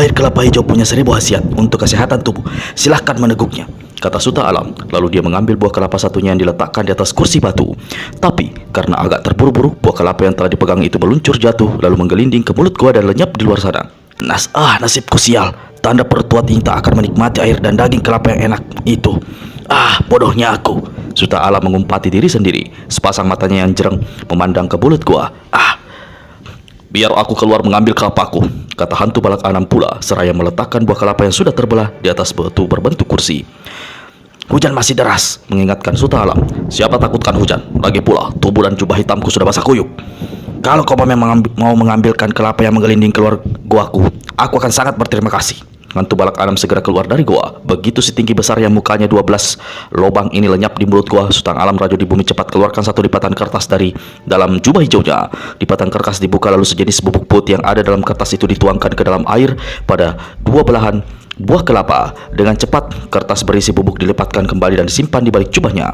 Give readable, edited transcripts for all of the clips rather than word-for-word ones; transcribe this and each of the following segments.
Air kelapa hijau punya 1000 khasiat untuk kesehatan tubuh. Silahkan meneguknya, kata Suta Alam. Lalu dia mengambil buah kelapa satunya yang diletakkan di atas kursi batu. Tapi karena agak terburu-buru, buah kelapa yang telah dipegang itu meluncur jatuh, lalu menggelinding ke mulut gua dan lenyap di luar sana. Nasibku sial. Tanda perut tua ini tak akan menikmati air dan daging kelapa yang enak itu. Bodohnya aku. Suta Alam mengumpati diri sendiri. Sepasang matanya yang jereng memandang ke mulut gua. Biar aku keluar mengambil kelapaku, kata hantu balak 6 pula, seraya meletakkan buah kelapa yang sudah terbelah di atas batu berbentuk kursi. Hujan masih deras, mengingatkan Suta Alam. Siapa takutkan hujan? Lagi pula, tubuh dan jubah hitamku sudah basah kuyup. Kalau kau memang mau mengambilkan kelapa yang menggelinding keluar guaku, aku akan sangat berterima kasih. Hantu balak 6 segera keluar dari gua. Begitu si tinggi besar yang mukanya 12 lubang ini lenyap di mulut gua, Sultan Alam Rajo di Bumi cepat keluarkan satu lipatan kertas dari dalam jubah hijaunya. Lipatan kertas dibuka, lalu sejenis bubuk putih yang ada dalam kertas itu dituangkan ke dalam air pada dua belahan buah kelapa. Dengan cepat kertas berisi bubuk dilipatkan kembali dan disimpan di balik jubahnya.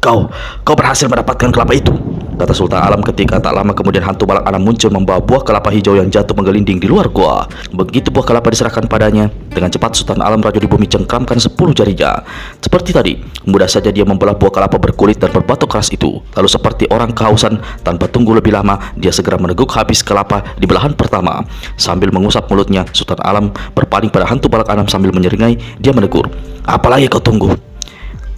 Kau berhasil mendapatkan kelapa itu, kata Sultan Alam ketika tak lama kemudian hantu balak 6 muncul membawa buah kelapa hijau yang jatuh menggelinding di luar gua. Begitu buah kelapa diserahkan padanya, dengan cepat Sultan Alam Rajo di Bumi cengkramkan 10 jarinya. Seperti tadi, mudah saja dia membelah buah kelapa berkulit dan berbatok keras itu. Lalu seperti orang kehausan, tanpa tunggu lebih lama, dia segera meneguk habis kelapa di belahan pertama. Sambil mengusap mulutnya, Sultan Alam berpaling pada hantu balak 6 sambil menyeringai. Dia menegur, "Apalagi kau tunggu?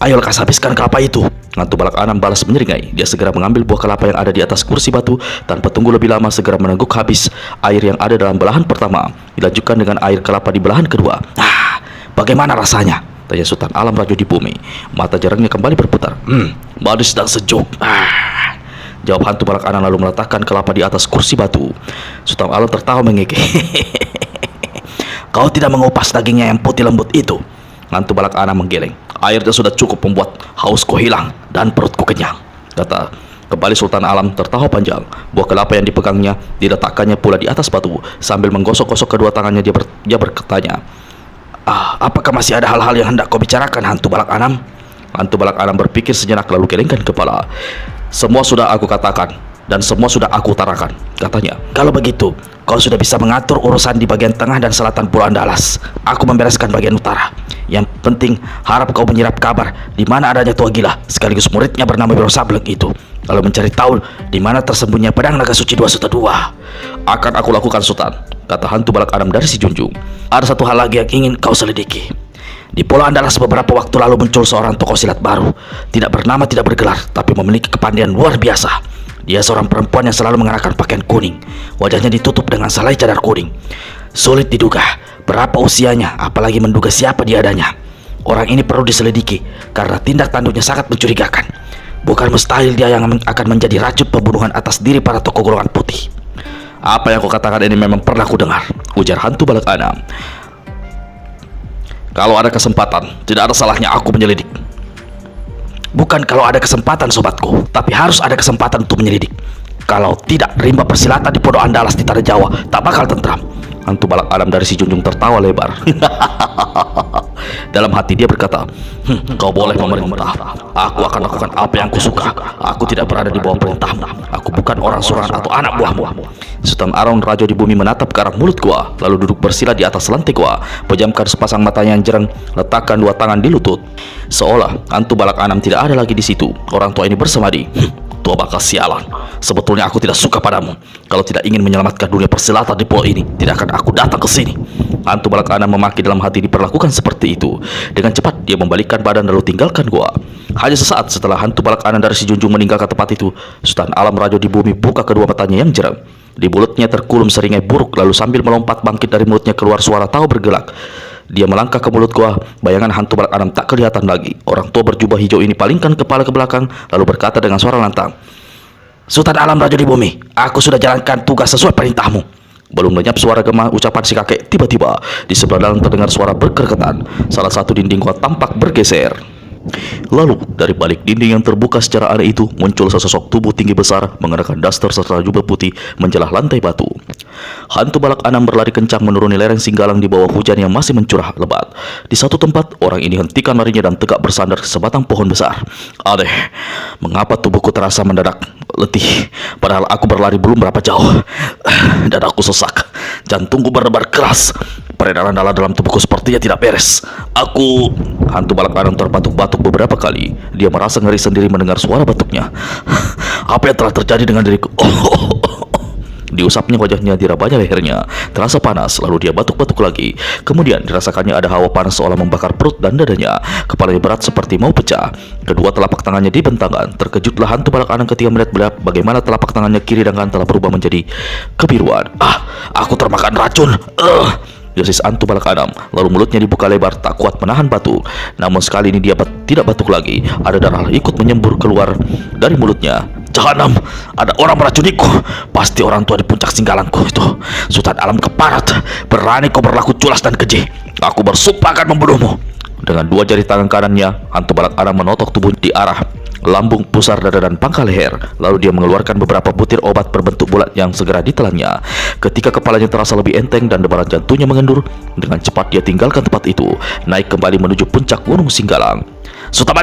Ayo lekas habiskan kelapa itu." Hantu balak 6 balas menyeringai. Dia segera mengambil buah kelapa yang ada di atas kursi batu. Tanpa tunggu lebih lama, segera meneguk habis air yang ada dalam belahan pertama. Dilanjutkan dengan air kelapa di belahan kedua. Bagaimana rasanya? Tanya Sultan Alam Rajo di Bumi. Mata jarangnya kembali berputar. Manis dan sejuk. Jawab hantu balak 6 lalu meletakkan kelapa di atas kursi batu. Sultan Alam tertawa mengekeh. Kau tidak mengupas dagingnya yang putih lembut itu? Hantu balak 6 menggeleng. Airnya sudah cukup membuat hausku hilang dan perutku kenyang, kata. Kembali Sultan Alam tertawa panjang. Buah kelapa yang dipegangnya diletakkannya pula di atas batu. Sambil menggosok-gosok kedua tangannya, dia bertanya, apakah masih ada hal-hal yang hendak kau bicarakan, hantu balak 6? Hantu balak 6 berpikir sejenak lalu gelengkan kepala. Semua sudah aku katakan dan semua sudah aku utarakan, katanya. Kalau begitu, kau sudah bisa mengatur urusan di bagian tengah dan selatan Pulau Andalas. Aku membereskan bagian utara. Yang penting, harap kau menyerap kabar di mana adanya tua gila sekaligus muridnya bernama Wiro Sableng itu. Lalu mencari tahu di mana tersembunyinya pedang naga suci 2/2. Akan aku lakukan, Sultan, kata hantu balak 6 dari si Junjung. Ada satu hal lagi yang ingin kau selidiki. Di Pulau Andalas beberapa waktu lalu muncul seorang tokoh silat baru. Tidak bernama, tidak bergelar, tapi memiliki kepandaian luar biasa. Dia seorang perempuan yang selalu mengenakan pakaian kuning. Wajahnya ditutup dengan selai cadar kuning. Sulit diduga berapa usianya, apalagi menduga siapa dia adanya. Orang ini perlu diselidiki karena tindak tanduknya sangat mencurigakan. Bukan mustahil dia yang akan menjadi racun pembunuhan atas diri para tokoh golongan putih. Apa yang kau katakan ini memang pernah ku dengar, ujar hantu balak 6. Kalau ada kesempatan, tidak ada salahnya aku menyelidik. Bukan kalau ada kesempatan, sobatku, tapi harus ada kesempatan untuk menyelidik. Kalau tidak, rimba persilatan di Pondok Andalas di Tanah Jawa tak bakal tentram. Hantu balak 6 dari si Junjung tertawa lebar. Dalam hati dia berkata, kau boleh memerintah. Aku akan lakukan apa yang kusuka. Aku tidak berada di bawah perintahmu. Aku bukan orang suruhan atau anak buahmu. Sultan Alam Rajo di Bumi menatap ke arah mulut gua, lalu duduk bersila di atas lantai gua, pejamkan sepasang matanya yang jereng, letakkan 2 tangan di lutut. Seolah hantu balak 6 tidak ada lagi di situ. Orang tua ini bersemadi. Tua bakal sialan. Sebetulnya aku tidak suka padamu. Kalau tidak ingin menyelamatkan dunia persilatan di pulau ini, tidak akan aku datang ke sini. Hantu balak 6 memaki dalam hati diperlakukan seperti itu. Dengan cepat dia membalikkan badan lalu tinggalkan gua. Hanya sesaat setelah hantu balak 6 dari si Junjung meninggalkan tempat itu, Sultan Alam Rajo di Bumi buka kedua matanya yang jereng. Di mulutnya terkulum seringai buruk, lalu sambil melompat bangkit dari mulutnya keluar suara tawa bergelak. Dia melangkah ke mulut gua. Bayangan hantu balak 6 tak kelihatan lagi. Orang tua berjubah hijau ini palingkan kepala ke belakang lalu berkata dengan suara lantang, Sultan Alam Rajo di Bumi, aku sudah jalankan tugas sesuai perintahmu. Belum lenyap suara gema ucapan si kakek, tiba-tiba di sebelah dalam terdengar suara bergergetan. Salah satu dinding gua tampak bergeser. Lalu dari balik dinding yang terbuka secara aneh itu muncul sesosok tubuh tinggi besar mengenakan daster serta jubah putih menjelah lantai batu. Hantu balak 6 berlari kencang menuruni lereng Singgalang di bawah hujan yang masih mencurah lebat. Di satu tempat orang ini hentikan larinya dan tegak bersandar ke sebatang pohon besar. Aneh, mengapa tubuhku terasa mendadak letih, padahal aku berlari belum berapa jauh. Dan aku sesak, jantungku berdebar keras. Peredaran darah dalam tubuhku sepertinya tidak beres. Hantu balak Anam terbatuk-batuk beberapa kali. Dia merasa ngeri sendiri mendengar suara batuknya. Apa yang telah terjadi dengan diriku? Diusapnya wajahnya, dirabanya lehernya, terasa panas, lalu dia batuk-batuk lagi. Kemudian dirasakannya ada hawa panas seolah membakar perut dan dadanya. Kepalanya berat seperti mau pecah. Kedua telapak tangannya dibentangkan. Terkejutlah hantu balak Anam ketika melihat bagaimana telapak tangannya kiri dan kanan telah berubah menjadi kebiruan. Aku termakan racun. Desis hantu balak Anam. Lalu mulutnya dibuka lebar, tak kuat menahan batuk. Namun sekali ini dia tidak batuk lagi. Ada darah ikut menyembur keluar dari mulutnya. Jahanam, ada orang meracuniku. Pasti orang tua di puncak singgalanku itu, Sultan Alam Keparat. Berani kau berlaku culas dan keji. Aku bersumpah akan membunuhmu. Dengan dua jari tangan kanannya, hantu balak Anam menotok tubuh di arah lambung, pusar dada dan pangkal leher. Lalu dia mengeluarkan beberapa butir obat berbentuk bulat yang segera ditelannya. Ketika kepalanya terasa lebih enteng dan debaran jantungnya mengendur, dengan cepat dia tinggalkan tempat itu, naik kembali menuju puncak Gunung Singgalang. Sultan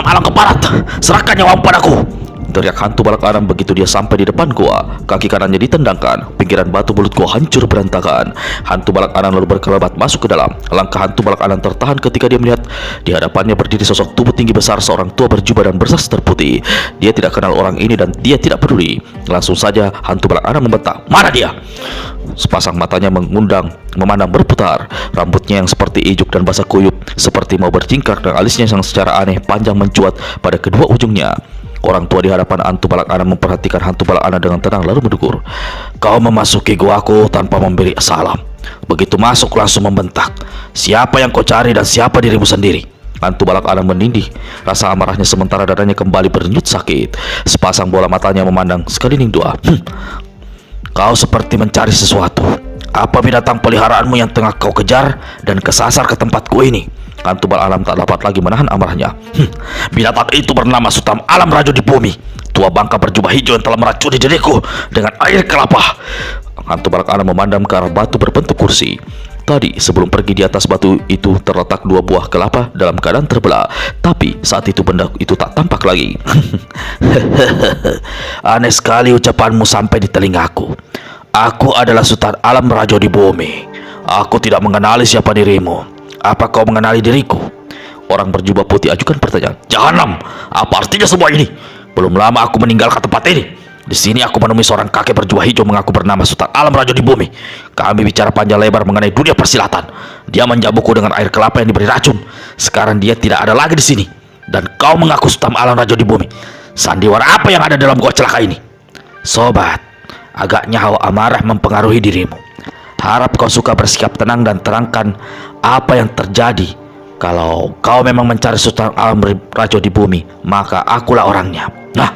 Alam Keparat, serahkan nyawamu padaku, teriak hantu balak Anam begitu dia sampai di depan gua. Kaki kanannya ditendangkan, pinggiran batu mulut gua hancur berantakan. Hantu balak Anam lalu berkelebat masuk ke dalam. Langkah hantu balak Anam tertahan ketika dia melihat di hadapannya berdiri sosok tubuh tinggi besar, seorang tua berjubah dan bersasar putih. Dia tidak kenal orang ini dan dia tidak peduli. Langsung saja hantu balak Anam membentak, "Mana dia?" Sepasang matanya memandang berputar. Rambutnya yang seperti ijuk dan basah kuyup seperti mau berjingkrak, dan alisnya yang secara aneh panjang mencuat pada kedua ujungnya. Orang tua di hadapan hantu balak Anam memperhatikan hantu balak Anam dengan tenang lalu menegur, "Kau memasuki guaku tanpa memberi salam. Begitu masuk langsung membentak. Siapa yang kau cari dan siapa dirimu sendiri?" Hantu balak Anam menindih. Rasa amarahnya sementara dadanya kembali berdenyut sakit. Sepasang bola matanya memandang sekeliling dua. Kau seperti mencari sesuatu. Apa binatang peliharaanmu yang tengah kau kejar dan kesasar ke tempatku ini? Hantu balak Anam tak dapat lagi menahan amarahnya. Binatang itu bernama Sultan Alam Rajo di Bumi, tua bangka berjubah hijau yang telah meracuni diriku dengan air kelapa. Hantu balak Anam memandang ke arah batu berbentuk kursi. Tadi sebelum pergi, di atas batu itu terletak dua buah kelapa dalam keadaan terbelah. Tapi saat itu benda itu tak tampak lagi. Aneh sekali ucapanmu sampai di telingaku. Aku adalah Sultan Alam Rajo di Bumi. Aku tidak mengenali siapa dirimu. Apa kau mengenali diriku? Orang berjubah putih ajukan pertanyaan. Jahanam, apa artinya semua ini? Belum lama aku meninggalkan tempat ini. Di sini aku menemui seorang kakek berjubah hijau mengaku bernama Sultan Alam Rajo di Bumi. Kami bicara panjang lebar mengenai dunia persilatan. Dia menjamuku dengan air kelapa yang diberi racun. Sekarang dia tidak ada lagi di sini. Dan kau mengaku Sultan Alam Rajo di Bumi. Sandiwara apa yang ada dalam gua celaka ini? Sobat, agaknya hawa amarah mempengaruhi dirimu. Harap kau suka bersikap tenang dan terangkan apa yang terjadi. Kalau kau memang mencari Sultan Alam Rajo di Bumi, maka akulah orangnya. Nah,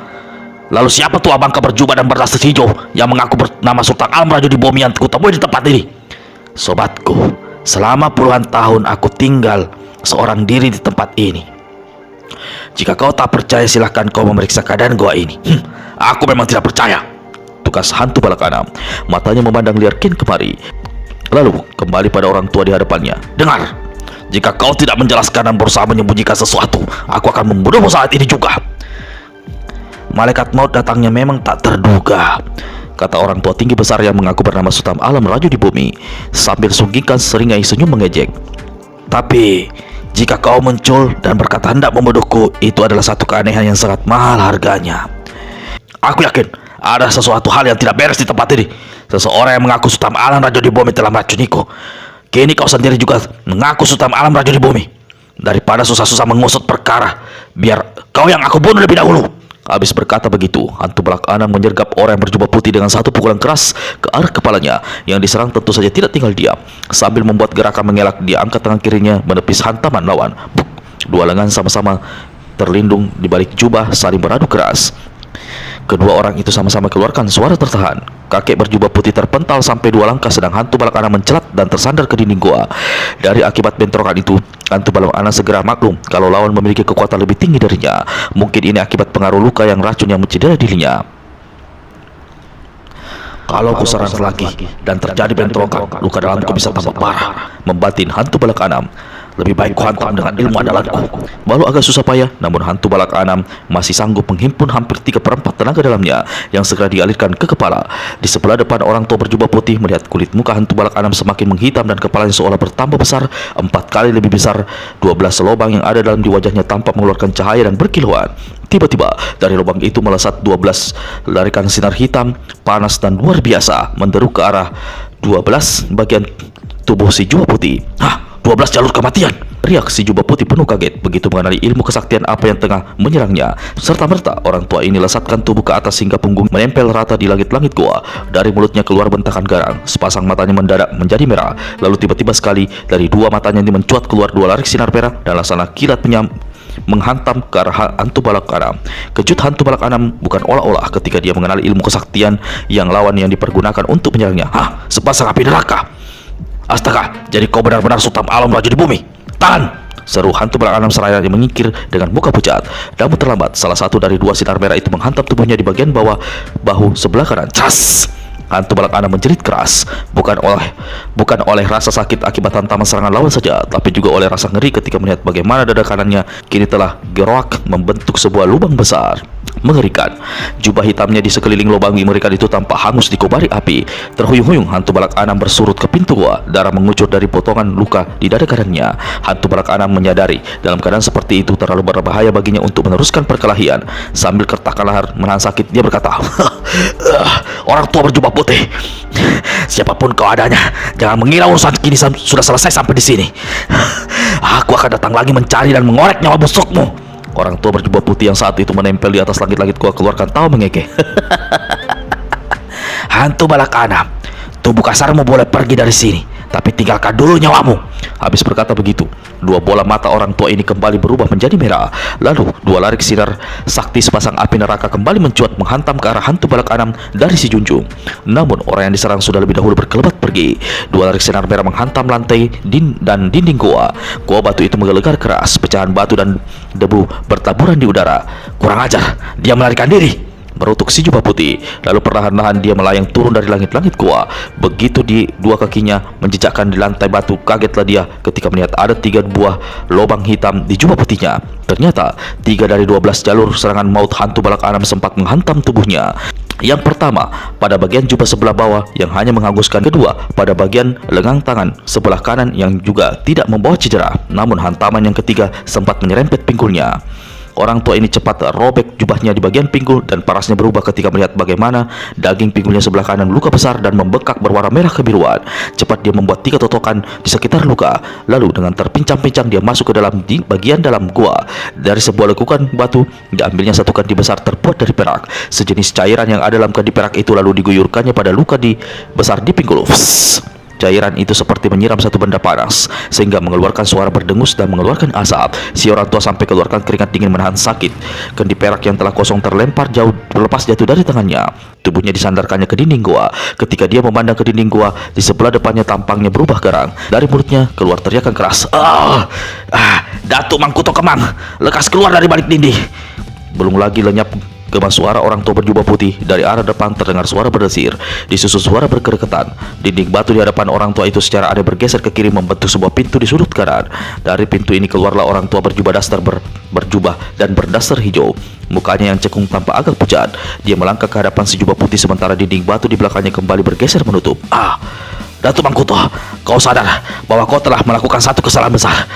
lalu siapa tua bangka berjubah dan berdas hijau yang mengaku bernama Sultan Alam Rajo di Bumi yang kutemui di tempat ini? Sobatku, selama puluhan tahun aku tinggal seorang diri di tempat ini. Jika kau tak percaya, silahkan kau memeriksa keadaan gua ini. Aku memang tidak percaya, tukas hantu balak Anam. Matanya memandang liar kian kemari, lalu kembali pada orang tua di hadapannya. Dengar, jika kau tidak menjelaskan dan berusaha menyembunyikan sesuatu, aku akan membunuhmu saat ini juga. Malaikat maut datangnya memang tak terduga, kata orang tua tinggi besar yang mengaku bernama Sultan Alam Rajo di Bumi sambil sungkingkan seringai senyum mengejek. Tapi jika kau muncul dan berkata hendak membunuhku, itu adalah satu keanehan yang sangat mahal harganya. Aku yakin ada sesuatu hal yang tidak beres di tempat ini. Seseorang yang mengaku Sultan Alam Rajo di Bumi telah meracuniku. Kini kau sendiri juga mengaku Sultan Alam Rajo di Bumi. Daripada susah-susah mengusut perkara, biar kau yang aku bunuh lebih dahulu. Habis berkata begitu, hantu balak Anam menyergap orang yang berjubah putih dengan satu pukulan keras ke arah kepalanya. Yang diserang tentu saja tidak tinggal diam. Sambil membuat gerakan mengelak, dia angkat tangan kirinya menepis hantaman lawan. Buk! Dua lengan sama-sama terlindung di balik jubah saling beradu keras. Kedua orang itu sama-sama keluarkan suara tertahan. Kakek berjubah putih terpental sampai 2 langkah, sedang hantu balak Anam mencelat dan tersandar ke dinding gua. Dari akibat bentrokan itu, hantu balak Anam segera maklum kalau lawan memiliki kekuatan lebih tinggi darinya. Mungkin ini akibat pengaruh luka yang racun yang mencedera dirinya. Kalau ku serang lagi dan terjadi bentrokan, luka dalamku bisa tambah parah, membatin hantu balak Anam. Lebih baik kuhantam dengan ilmu andalanku. Walau agak susah payah, namun hantu balak Anam masih sanggup menghimpun hampir 3/4 tenaga dalamnya yang segera dialirkan ke kepala. Di sebelah depan orang tua berjubah putih melihat kulit muka hantu balak Anam semakin menghitam dan kepalanya seolah bertambah besar 4 kali lebih besar. 12 lubang yang ada dalam di wajahnya tampak mengeluarkan cahaya dan berkilauan. Tiba-tiba dari lubang itu melesat 12 larikan sinar hitam, panas dan luar biasa menderu ke arah 12 bagian tubuh si jubah putih. 12 jalur kematian. Riak si jubah putih penuh kaget begitu mengenali ilmu kesaktian apa yang tengah menyerangnya. Serta-merta orang tua ini lesatkan tubuh ke atas hingga punggung menempel rata di langit-langit gua. Dari mulutnya keluar bentakan garang. Sepasang matanya mendadak menjadi merah. Lalu tiba-tiba sekali dari dua matanya ini mencuat keluar 2 larik sinar perak dan laksana kilat menghantam ke arah hantu balak Anam. Kejut hantu balak Anam bukan olah-olah ketika dia mengenali ilmu kesaktian yang lawan yang dipergunakan untuk menyerangnya. Sepasang api neraka. Astaga, jadi kau benar-benar Sultan Alam Raja di bumi. Tahan! Seru hantu balak Anam seraya yang mengikir dengan muka pucat. Namun terlambat, salah satu dari 2 sinar merah itu menghantam tubuhnya di bagian bawah bahu sebelah kanan. Cas! Hantu balak Anam menjerit keras, bukan oleh rasa sakit akibat hantaman serangan lawan saja, tapi juga oleh rasa ngeri ketika melihat bagaimana dada kanannya kini telah geroak membentuk sebuah lubang besar. Mengerikan. Jubah hitamnya di sekeliling lubang mengerikan itu tampak hangus dikobari api. Terhuyung-huyung hantu balak Anam bersurut ke pintu gua. Darah mengucur dari potongan luka di dada kanannya. Hantu balak Anam menyadari dalam keadaan seperti itu terlalu berbahaya baginya untuk meneruskan perkelahian. Sambil kertakan leher menahan sakit, dia berkata, orang tua berjubah putih, siapapun kau adanya, jangan mengira urusan kini sudah selesai sampai di sini. Aku akan datang lagi mencari dan mengorek nyawa busukmu. Orang tua berjubah putih yang saat itu menempel di atas langit-langit gua keluarkan tawa mengekeh. Hantu balak Anam, tubuh kasarmu boleh pergi dari sini, tapi tinggalkan dulu nyawamu. Habis berkata begitu, 2 bola mata orang tua ini kembali berubah menjadi merah. Lalu 2 larik sinar sakti sepasang api neraka kembali mencuat menghantam ke arah hantu balak Anam dari si junjung. Namun orang yang diserang sudah lebih dahulu berkelebat pergi. 2 larik sinar merah menghantam lantai dan dinding goa. Goa batu itu menggelegar keras, pecahan batu dan debu bertaburan di udara. Kurang ajar, dia melarikan diri, berutuk si jubah putih. Lalu perlahan-lahan dia melayang turun dari langit-langit gua. Begitu di 2 kakinya menjejakkan di lantai batu, kagetlah dia ketika melihat ada 3 buah lubang hitam di jubah putihnya. Ternyata 3 dari 12 jalur serangan maut hantu balak Anam sempat menghantam tubuhnya. Yang pertama pada bagian jubah sebelah bawah yang hanya menghanguskan, kedua pada bagian lengan tangan sebelah kanan yang juga tidak membawa cedera, namun hantaman yang ketiga sempat menyerempet pinggulnya. Orang tua ini cepat robek jubahnya di bagian pinggul dan parasnya berubah ketika melihat bagaimana daging pinggulnya sebelah kanan luka besar dan membekak berwarna merah kebiruan. Cepat dia membuat 3 totokan di sekitar luka. Lalu dengan terpincang-pincang dia masuk ke dalam bagian dalam gua. Dari sebuah lekukan batu diambilnya satu kandi besar terbuat dari perak. Sejenis cairan yang ada dalam kandi perak itu lalu diguyurkannya pada luka besar di pinggul. Cairan itu seperti menyiram satu benda panas sehingga mengeluarkan suara berdengus dan mengeluarkan asap. Si orang tua sampai keluarkan keringat dingin menahan sakit. Kendi perak yang telah kosong terlempar jauh berlepas jatuh dari tangannya. Tubuhnya disandarkannya ke dinding gua. Ketika dia memandang ke dinding gua, di sebelah depannya tampangnya berubah garang. Dari mulutnya keluar teriakan keras. Datuk Mangkuto Kemang, lekas keluar dari balik dinding. Belum lagi lenyap gema suara orang tua berjubah putih, dari arah depan terdengar suara berdesir, disusul suara berkereketan. Dinding batu di hadapan orang tua itu secara aneh bergeser ke kiri membentuk sebuah pintu di sudut kanan. Dari pintu ini keluarlah orang tua berjubah daster berjubah dan berdaster hijau. Mukanya yang cekung tampak agak pucat. Dia melangkah ke hadapan si jubah putih sementara dinding batu di belakangnya kembali bergeser menutup. Datuk Mangkuto, kau sadar bahwa kau telah melakukan satu kesalahan besar.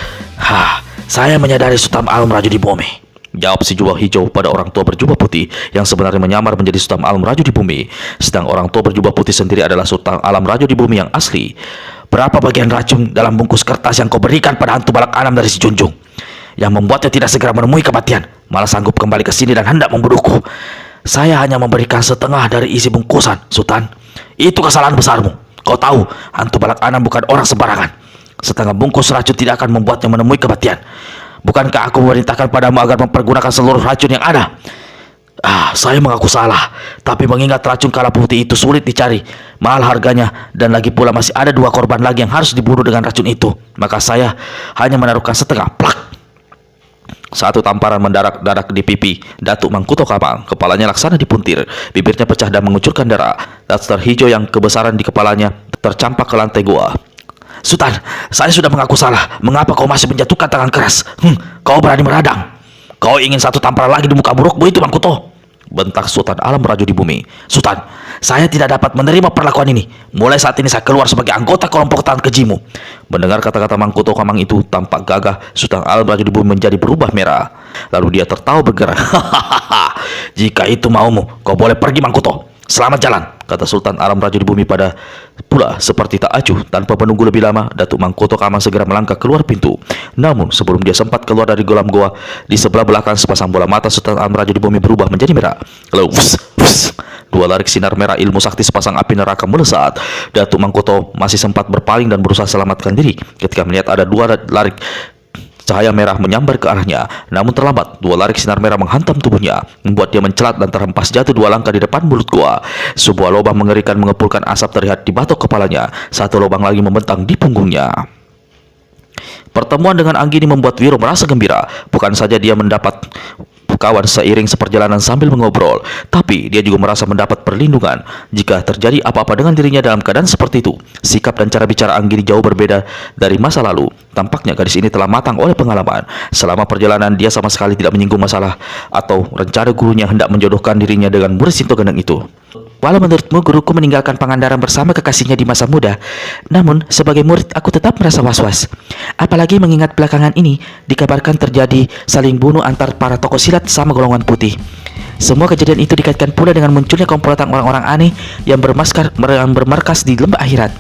Saya menyadari Sultan Alam Raju di bumi, jawab si jubah hijau pada orang tua berjubah putih yang sebenarnya menyamar menjadi Sultan Alam Raju di bumi. Sedang orang tua berjubah putih sendiri adalah Sultan Alam Raju di bumi yang asli. Berapa bagian racun dalam bungkus kertas yang kau berikan pada hantu balak Anam dari si junjung, yang membuatnya tidak segera menemui kematian, malah sanggup kembali ke sini dan hendak membunuhku? Saya hanya memberikan setengah dari isi bungkusan, Sultan. Itu kesalahan besarmu. Kau tahu, hantu balak Anam bukan orang sembarangan. Setengah bungkus racun tidak akan membuatnya menemui kematian. Bukankah aku memerintahkan padamu agar mempergunakan seluruh racun yang ada? Saya mengaku salah, tapi mengingat racun kala putih itu sulit dicari, mahal harganya, dan lagi pula masih ada 2 korban lagi yang harus dibunuh dengan racun itu, maka saya hanya menaruhkan setengah. Plak! Satu tamparan mendarat di pipi Datuk Mangkuto Kemang. Kepalanya laksana dipuntir, bibirnya pecah dan mengucurkan darah. Daster hijau yang kebesaran di kepalanya tercampak ke lantai gua. Sultan, saya sudah mengaku salah. Mengapa kau masih menjatuhkan tangan keras? Kau berani meradang. Kau ingin satu tamparan lagi di muka burukmu itu, Mangkuto? Bentak Sultan Alam Raja di Bumi. Sultan, saya tidak dapat menerima perlakuan ini. Mulai saat ini saya keluar sebagai anggota kelompok tahan kejimu. Mendengar kata-kata Mangkuto Kamang itu tampak gagah, Sultan Alam Raja di Bumi menjadi berubah merah. Lalu dia tertawa bergerak. Jika itu maumu, kau boleh pergi, Mangkuto. Selamat jalan, kata Sultan Alam Raja di Bumi pada pula seperti tak acuh. Tanpa menunggu lebih lama, Datuk Mangkuto Kamang segera melangkah keluar pintu. Namun sebelum dia sempat keluar dari dalam goa, di sebelah belakang sepasang bola mata Sultan Alam Raja di Bumi berubah menjadi merah. Lalu dua larik sinar merah ilmu sakti sepasang api neraka melesat. Datuk Mangkuto masih sempat berpaling dan berusaha selamatkan diri ketika melihat ada dua larik cahaya merah menyambar ke arahnya. Namun terlambat, dua larik sinar merah menghantam tubuhnya, membuat dia mencelat dan terhempas jatuh 2 langkah di depan mulut gua. Sebuah lubang mengerikan mengepulkan asap terlihat di batok kepalanya. Satu lubang lagi membentang di punggungnya. Pertemuan dengan Anggini membuat Wiro merasa gembira. Bukan saja dia mendapat kawan seiring seperjalanan sambil mengobrol, tapi dia juga merasa mendapat perlindungan jika terjadi apa-apa dengan dirinya dalam keadaan seperti itu. Sikap dan cara bicara Anggini jauh berbeda dari masa lalu. Tampaknya gadis ini telah matang oleh pengalaman. Selama perjalanan dia sama sekali tidak menyinggung masalah atau rencana gurunya hendak menjodohkan dirinya dengan murid Sinto Gendeng itu. Walau menurutmu guruku meninggalkan Pangandaran bersama kekasihnya di masa muda, namun sebagai murid aku tetap merasa was-was. Apalagi mengingat belakangan ini dikabarkan terjadi saling bunuh antar para tokoh silat sama golongan putih. Semua kejadian itu dikaitkan pula dengan munculnya komplotan orang-orang aneh yang bermarkas di lembah akhirat.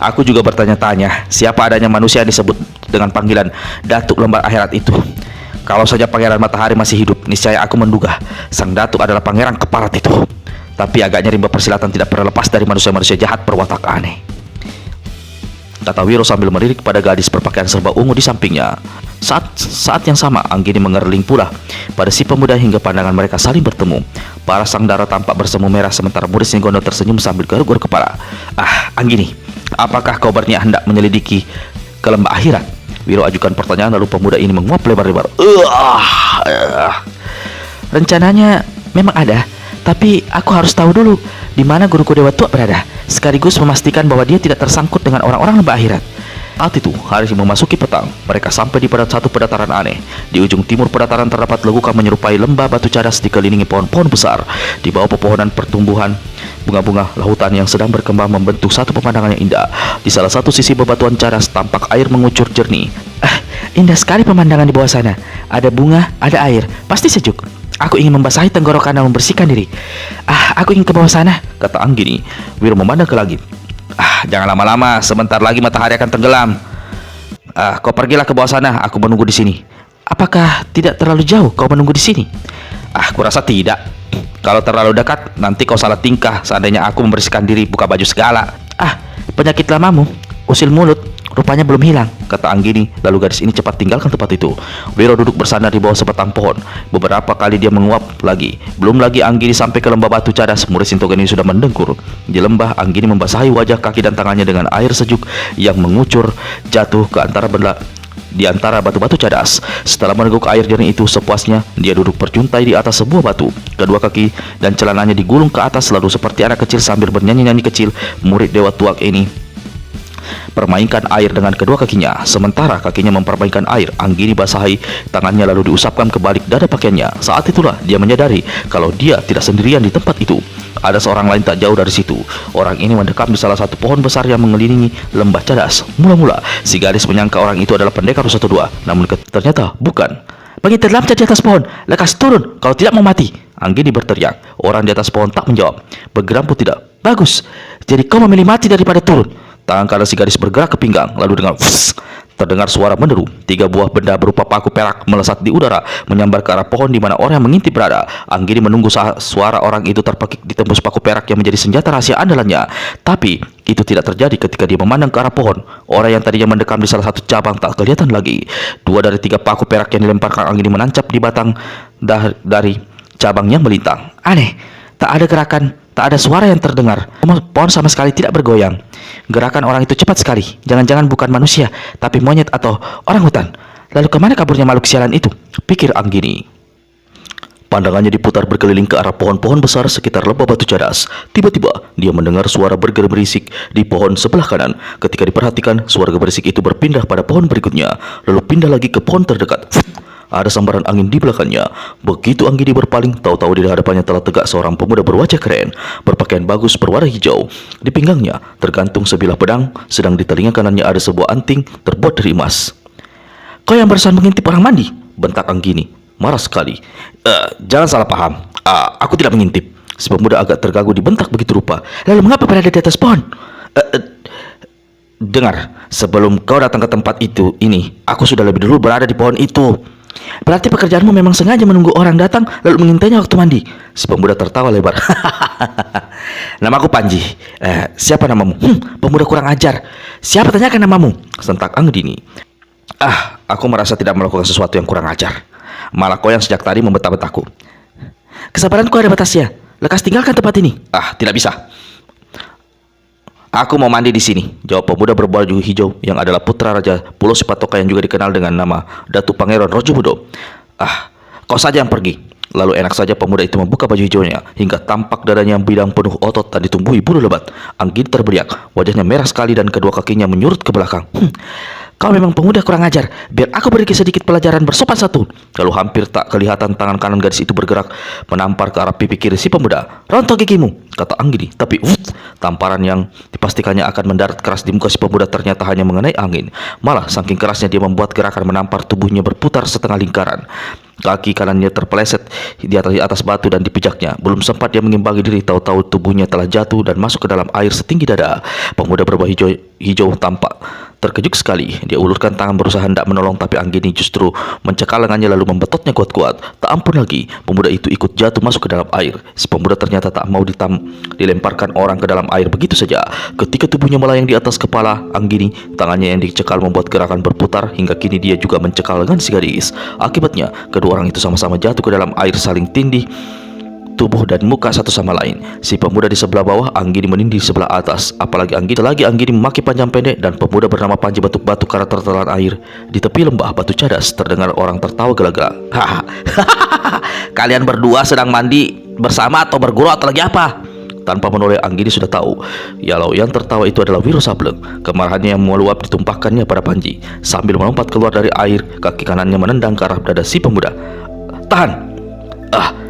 Aku juga bertanya-tanya, siapa adanya manusia yang disebut dengan panggilan Datuk Lembah Akhirat itu? Kalau saja Pangeran Matahari masih hidup, niscaya aku menduga sang Datuk adalah pangeran keparat itu. Tapi agaknya rimba persilatan tidak pernah lepas dari manusia-manusia jahat berwatak aneh, kata Wiro sambil melirik pada gadis berpakaian serba ungu di sampingnya. Saat yang sama, Anggini mengerling pula pada si pemuda hingga pandangan mereka saling bertemu. Para sang dara tampak bersemu merah sementara murid Singgono tersenyum sambil garuk-garuk kepala. Anggini, apakah kau berniat hendak menyelidiki ke lembah akhirat? Wiro ajukan pertanyaan lalu pemuda ini menguap lebar-lebar. Rencananya memang ada, tapi aku harus tahu dulu di mana guruku Dewa Tua berada, sekaligus memastikan bahwa dia tidak tersangkut dengan orang-orang lembah akhirat. Saat itu, hari memasuki petang. Mereka sampai di satu pedataran aneh. Di ujung timur pedataran terdapat lekukan menyerupai lembah batu cadas dikelilingi pohon-pohon besar. Di bawah pepohonan pertumbuhan bunga-bunga lautan yang sedang berkembang membentuk satu pemandangan yang indah. Di salah satu sisi bebatuan cadas tampak air mengucur jernih. Indah sekali pemandangan di bawah sana. Ada bunga, ada air, pasti sejuk. Aku ingin membasahi tenggorokan dan membersihkan diri. Aku ingin ke bawah sana, kata Anggini. Wiro memandang ke langit. Jangan lama-lama, sebentar lagi matahari akan tenggelam. Kau pergilah ke bawah sana, aku menunggu di sini. Apakah tidak terlalu jauh kau menunggu di sini? Aku rasa tidak. Kalau terlalu dekat, nanti kau salah tingkah. Seandainya aku membersihkan diri, buka baju segala. Penyakit lamamu, usil mulut, rupanya belum hilang, kata Anggini. Lalu gadis ini cepat tinggalkan tempat itu. Wiro duduk bersandar di bawah sebatang pohon. Beberapa kali dia menguap lagi. Belum lagi Anggini sampai ke lembah batu cadas. Murid Sinto Gendeng sudah mendengkur. Di lembah, Anggini membasahi wajah, kaki dan tangannya dengan air sejuk yang mengucur jatuh ke di antara batu-batu cadas. Setelah meneguk air jernih itu sepuasnya, dia duduk berjuntai di atas sebuah batu. Kedua kaki dan celananya digulung ke atas lalu seperti anak kecil sambil bernyanyi-nyanyi kecil. Murid Dewa Tua ini permainkan air dengan kedua kakinya, sementara kakinya mempermainkan air. Anggini basahi tangannya lalu diusapkan ke balik dada pakaiannya. Saat itulah dia menyadari kalau dia tidak sendirian di tempat itu. Ada seorang lain tak jauh dari situ. Orang ini mendekam di salah satu pohon besar yang mengelilingi lembah cadas. Mula-mula si gadis menyangka orang itu adalah pendekar 112, namun ternyata bukan. Pergi terlamcat di atas pohon, lekas turun kalau tidak mau mati, Anggini berteriak. Orang di atas pohon tak menjawab. Bergeram pun tidak. Bagus, jadi kau memilih mati daripada turun. Tangan kanan si gadis bergerak ke pinggang, lalu dengan terdengar suara menderu. 3 buah benda berupa paku perak melesat di udara, menyambar ke arah pohon di mana orang yang mengintip berada. Anggini menunggu suara orang itu terpekik ditembus paku perak yang menjadi senjata rahasia andalannya. Tapi itu tidak terjadi ketika dia memandang ke arah pohon. Orang yang tadinya mendekam di salah satu cabang tak kelihatan lagi. 2 dari 3 paku perak yang dilemparkan Anggini menancap di batang dari cabang yang melintang. Aneh, tak ada gerakan, tak ada suara yang terdengar. Pohon sama sekali tidak bergoyang. Gerakan orang itu cepat sekali. Jangan-jangan bukan manusia, tapi monyet atau orang hutan. Lalu kemana kaburnya makhluk sialan itu? Pikir Anggini. Pandangannya diputar berkeliling ke arah pohon-pohon besar sekitar lembah batu cadas. Tiba-tiba, dia mendengar suara bergerisik di pohon sebelah kanan. Ketika diperhatikan, suara gemerisik itu berpindah pada pohon berikutnya, lalu pindah lagi ke pohon terdekat. Ada sambaran angin di belakangnya. Begitu Anggini berpaling, tahu-tahu di hadapannya telah tegak seorang pemuda berwajah keren, berpakaian bagus berwarna hijau. Di pinggangnya tergantung sebilah pedang, sedang di telinga kanannya ada sebuah anting terbuat dari emas. "Kau yang barusan mengintip orang mandi?" bentak Anggini, marah sekali. Jangan salah paham. Aku tidak mengintip." Si pemuda agak terganggu dibentak begitu rupa. "Lalu mengapa berada di atas pohon?" Dengar, sebelum kau datang ke tempat ini, aku sudah lebih dulu berada di pohon itu." "Berarti pekerjaanmu memang sengaja menunggu orang datang lalu mengintainya waktu mandi?" Si pemuda tertawa lebar. "Namaku Panji. Siapa namamu?" Pemuda kurang ajar. "Siapa tanyakan namamu?" sentak Anggini. Aku merasa tidak melakukan sesuatu yang kurang ajar. Malah kau yang sejak tadi membentak-bentakku." "Kesabaranku ada batasnya. Lekas tinggalkan tempat ini." Tidak bisa. "Aku mau mandi di sini," jawab pemuda berbaju hijau yang adalah putra Raja Pulau Sipatoka yang juga dikenal dengan nama Datuk Pangeran Rojomudo. Kau saja yang pergi." Lalu enak saja pemuda itu membuka baju hijaunya hingga tampak dadanya yang bidang penuh otot dan ditumbuhi bulu lebat. Anggini terberiak, wajahnya merah sekali dan kedua kakinya menyurut ke belakang. "Kau memang pemuda kurang ajar. Biar aku beri sedikit pelajaran bersopan satu." Lalu hampir tak kelihatan tangan kanan gadis itu bergerak menampar ke arah pipi kiri si pemuda. "Rontok gigimu," kata Anggini. Tapi tamparan yang dipastikannya akan mendarat keras di muka si pemuda ternyata hanya mengenai angin. Malah saking kerasnya dia membuat gerakan menampar tubuhnya berputar setengah lingkaran. Kaki kanannya terpeleset di atas batu dan dipijaknya. Belum sempat dia mengimbangi diri, tahu-tahu tubuhnya telah jatuh dan masuk ke dalam air setinggi dada. Pemuda berbaju hijau tampak terkejut sekali. Dia ulurkan tangan berusaha hendak menolong, tapi Anggini justru mencekal lengannya lalu membetotnya kuat-kuat. Tak ampun lagi, pemuda itu ikut jatuh masuk ke dalam air. Si pemuda ternyata tak mau dilemparkan orang ke dalam air begitu saja. Ketika tubuhnya melayang di atas kepala Anggini, tangannya yang dicekal membuat gerakan berputar hingga kini dia juga mencekal lengan si gadis. Akibatnya, kedua orang itu sama-sama jatuh ke dalam air saling tindih tubuh dan muka satu sama lain. Si pemuda di sebelah bawah, Anggini menindih di sebelah atas. Apalagi Anggini memaki panjang pendek dan pemuda bernama Panji batuk-batuk karena tertelan air. Di tepi lembah batu cadas terdengar orang tertawa gela-gela. "Kalian berdua sedang mandi bersama atau bergurau atau lagi apa?" Tanpa menoleh, Anggini sudah tahu kalau yang tertawa itu adalah Wiro Sableng. Kemarahannya yang meluap ditumpahkannya pada Panji. Sambil melompat keluar dari air, kaki kanannya menendang ke arah dada si pemuda. "Tahan!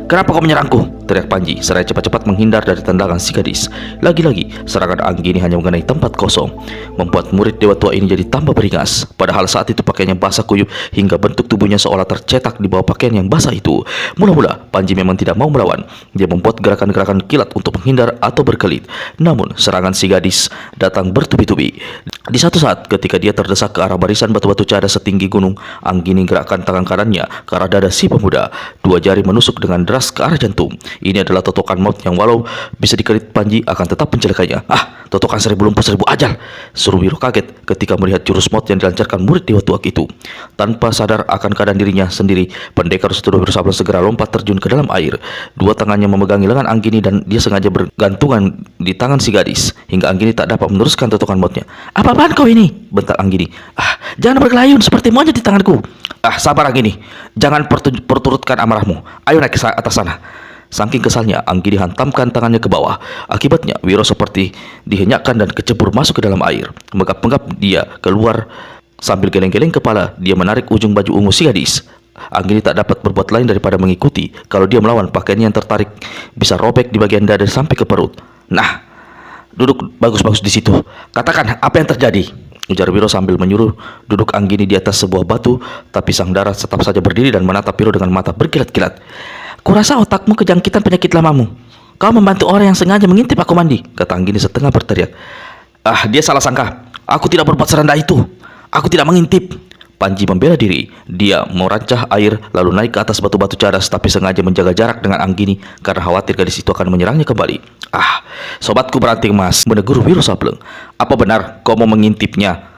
Kenapa kau menyerangku?" teriak Panji, seraya cepat-cepat menghindar dari tendangan si gadis. Lagi-lagi, serangan Anggini hanya mengenai tempat kosong, membuat murid dewa tua ini jadi tambah beringas. Padahal saat itu pakaiannya basah kuyup hingga bentuk tubuhnya seolah tercetak di bawah pakaian yang basah itu. Mula-mula, Panji memang tidak mau melawan. Dia membuat gerakan-gerakan kilat untuk menghindar atau berkelit. Namun, serangan si gadis datang bertubi-tubi. Di satu saat, ketika dia terdesak ke arah barisan batu-batu cadas setinggi gunung, Anggini gerakkan tangan kanannya ke arah dada si pemuda. Dua jari menusuk dengan deras ke arah jantung. Ini adalah totokan maut yang walau bisa dikelit Panji akan tetap mencelakannya. Totokan 1000 lumpuh 1000 ajal, suruh Wiro kaget ketika melihat jurus maut yang dilancarkan murid dewa tua itu. Tanpa sadar akan keadaan dirinya sendiri, pendekar Seturu Wiro Sableng segera lompat terjun ke dalam air. Dua tangannya memegangi lengan Anggini dan dia sengaja bergantungan di tangan si gadis hingga Anggini tak dapat meneruskan totokan mautnya. "Apa-apaan kau ini?" bentak Anggini. "Jangan bergelayun seperti monyet di tanganku." Sabar Anggini, jangan perturutkan amarahmu. Ayo naik ke atas sana." Saking kesalnya, Anggini hantamkan tangannya ke bawah. Akibatnya, Wiro seperti dihenyakkan dan kecebur masuk ke dalam air. Menggap-menggap dia keluar sambil geleng-geleng kepala. Dia menarik ujung baju ungu si gadis. Anggini tak dapat berbuat lain daripada mengikuti. Kalau dia melawan, pakaiannya yang tertarik bisa robek di bagian dada sampai ke perut. "Nah, duduk bagus-bagus di situ. Katakan apa yang terjadi," ujar Wiro sambil menyuruh duduk Anggini di atas sebuah batu. Tapi sang darat tetap saja berdiri dan menatap Wiro dengan mata berkilat-kilat. "Kurasa otakmu kejangkitan penyakit lamamu. Kau membantu orang yang sengaja mengintip aku mandi," kata Anggini setengah berteriak. Dia salah sangka. Aku tidak berbuat serendah itu. Aku tidak mengintip." Panji membela diri. Dia merancah air lalu naik ke atas batu-batu cadas, tapi sengaja menjaga jarak dengan Anggini karena khawatir gadis itu akan menyerangnya kembali. Sobatku beranting emas," menegur Wiro Sableng. "Apa benar kau mau mengintipnya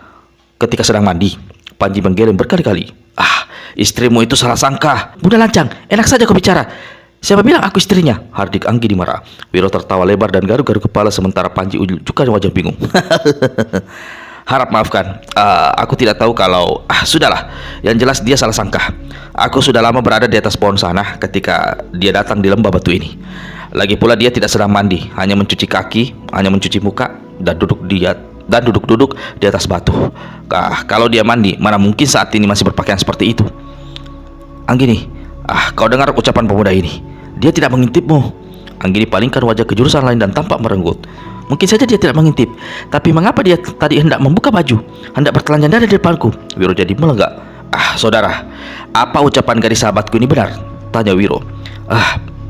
ketika sedang mandi?" Panji menggeleng berkali-kali. "Istrimu itu salah sangka." "Bunda lancang, enak saja kau bicara. Siapa bilang aku istrinya?" hardik Anggini marah. Wiro tertawa lebar dan garuk-garuk kepala sementara Panji unjukkan wajah bingung. Harap maafkan, aku tidak tahu kalau... sudahlah, yang jelas dia salah sangka. Aku sudah lama berada di atas pohon sana ketika dia datang di lembah batu ini. Lagi pula dia tidak sedang mandi, hanya mencuci kaki, hanya mencuci muka, dan duduk-duduk di atas batu. Kalau dia mandi, mana mungkin saat ini masih berpakaian seperti itu. Anggini, kau dengar ucapan pemuda ini? Dia tidak mengintipmu. Anggini palingkan wajah ke jurusan lain dan tampak merenggut. Mungkin saja dia tidak mengintip, tapi mengapa dia tadi hendak membuka baju, hendak bertelanjang dada di depanku? Wiro jadi melenggak. Saudara, apa ucapan gadis sahabatku ini benar? Tanya Wiro.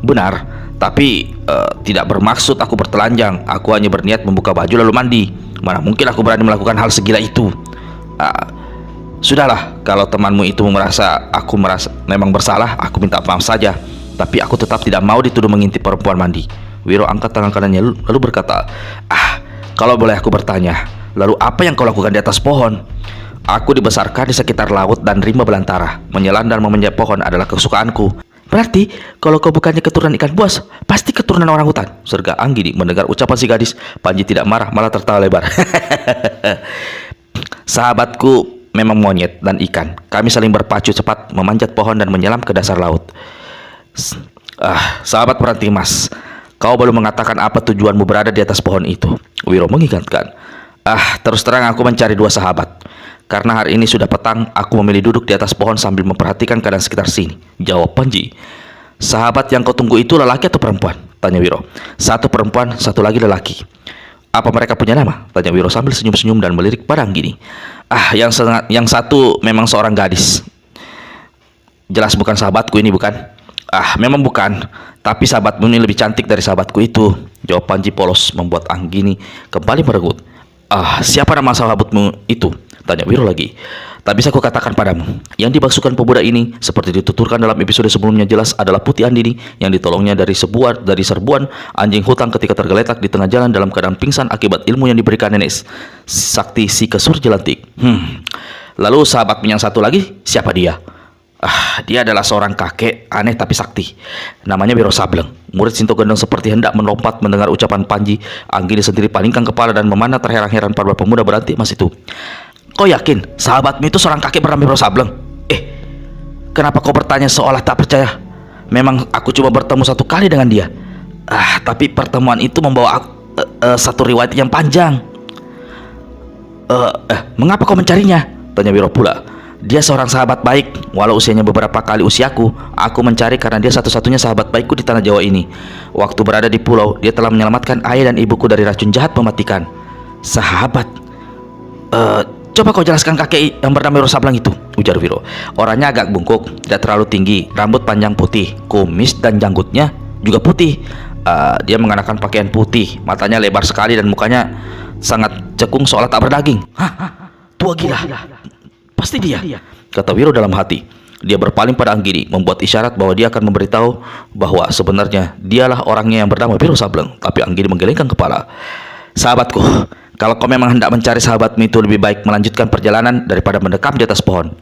Benar, tapi tidak bermaksud aku bertelanjang. Aku hanya berniat membuka baju lalu mandi. Mana mungkin aku berani melakukan hal segila itu? Sudahlah, kalau temanmu itu merasa memang bersalah, aku minta maaf saja. Tapi aku tetap tidak mau dituduh mengintip perempuan mandi. Wiro angkat tangan kanannya lalu berkata, kalau boleh aku bertanya, lalu apa yang kau lakukan di atas pohon? Aku dibesarkan di sekitar laut dan rimba belantara. Menyelam dan memanjat pohon adalah kesukaanku. Berarti kalau kau bukannya keturunan ikan buas, pasti keturunan orang hutan, serga Anggini. Mendengar ucapan si gadis, Panji tidak marah, malah tertawa lebar. Sahabatku memang monyet dan ikan. Kami saling berpacu cepat memanjat pohon dan menyelam ke dasar laut. Sahabat peranting emas, kau belum mengatakan apa tujuanmu berada di atas pohon itu. Wiro mengingatkan. Terus terang aku mencari dua sahabat. Karena hari ini sudah petang, aku memilih duduk di atas pohon sambil memperhatikan keadaan sekitar sini, jawab Panji. Sahabat yang kau tunggu itu lelaki atau perempuan? Tanya Wiro. Satu perempuan, satu lagi lelaki. Apa mereka punya nama? Tanya Wiro sambil senyum-senyum dan melirik pada Anggini. Yang satu memang seorang gadis. Jelas bukan sahabatku ini, bukan? Memang bukan. Tapi sahabatmu ini lebih cantik dari sahabatku itu, jawab Panji polos, membuat Anggini kembali merenggut. Siapa nama sahabatmu itu? Tanya Wiro lagi. Tak bisa aku katakan padamu. Yang dimaksudkan pemuda ini, seperti dituturkan dalam episode sebelumnya, jelas adalah Putih Andini yang ditolongnya dari serbuan anjing hutan ketika tergeletak di tengah jalan dalam keadaan pingsan akibat ilmu yang diberikan nenek sakti si Kesur Jelantik. Lalu sahabatmu yang satu lagi, siapa dia? Dia adalah seorang kakek aneh tapi sakti. Namanya Wiro Sableng. Murid Sinto Gendong seperti hendak melompat mendengar ucapan Panji. Anggini sendiri palingkan kepala dan memandang terheran-heran pada pemuda berantik emas itu. Kau yakin sahabatmu itu seorang kakek bernama Wiro Sableng? Kenapa kau bertanya seolah tak percaya? Memang aku cuma bertemu satu kali dengan dia. Tapi pertemuan itu membawa aku, satu riwayat yang panjang. Mengapa kau mencarinya? Tanya Wiro pula. Dia seorang sahabat baik, walau usianya beberapa kali usiaku. Aku mencari karena dia satu-satunya sahabat baikku di tanah Jawa ini. Waktu berada di pulau, dia telah menyelamatkan ayah dan ibuku dari racun jahat mematikan. Sahabat? Coba kau jelaskan kakek yang bernama Wiro Sableng itu, ujar Wiro. Orangnya agak bungkuk, tidak terlalu tinggi, rambut panjang putih, kumis dan janggutnya juga putih. Dia mengenakan pakaian putih, matanya lebar sekali dan mukanya sangat cekung seolah tak berdaging. Tua gila. Pasti dia, kata Wiro dalam hati. Dia berpaling pada Anggini, membuat isyarat bahwa dia akan memberitahu bahwa sebenarnya dialah orangnya yang bernama Wiro Sableng. Tapi Anggini menggelengkan kepala. Sahabatku, kalau kau memang hendak mencari sahabatmu itu, lebih baik melanjutkan perjalanan daripada mendekam di atas pohon.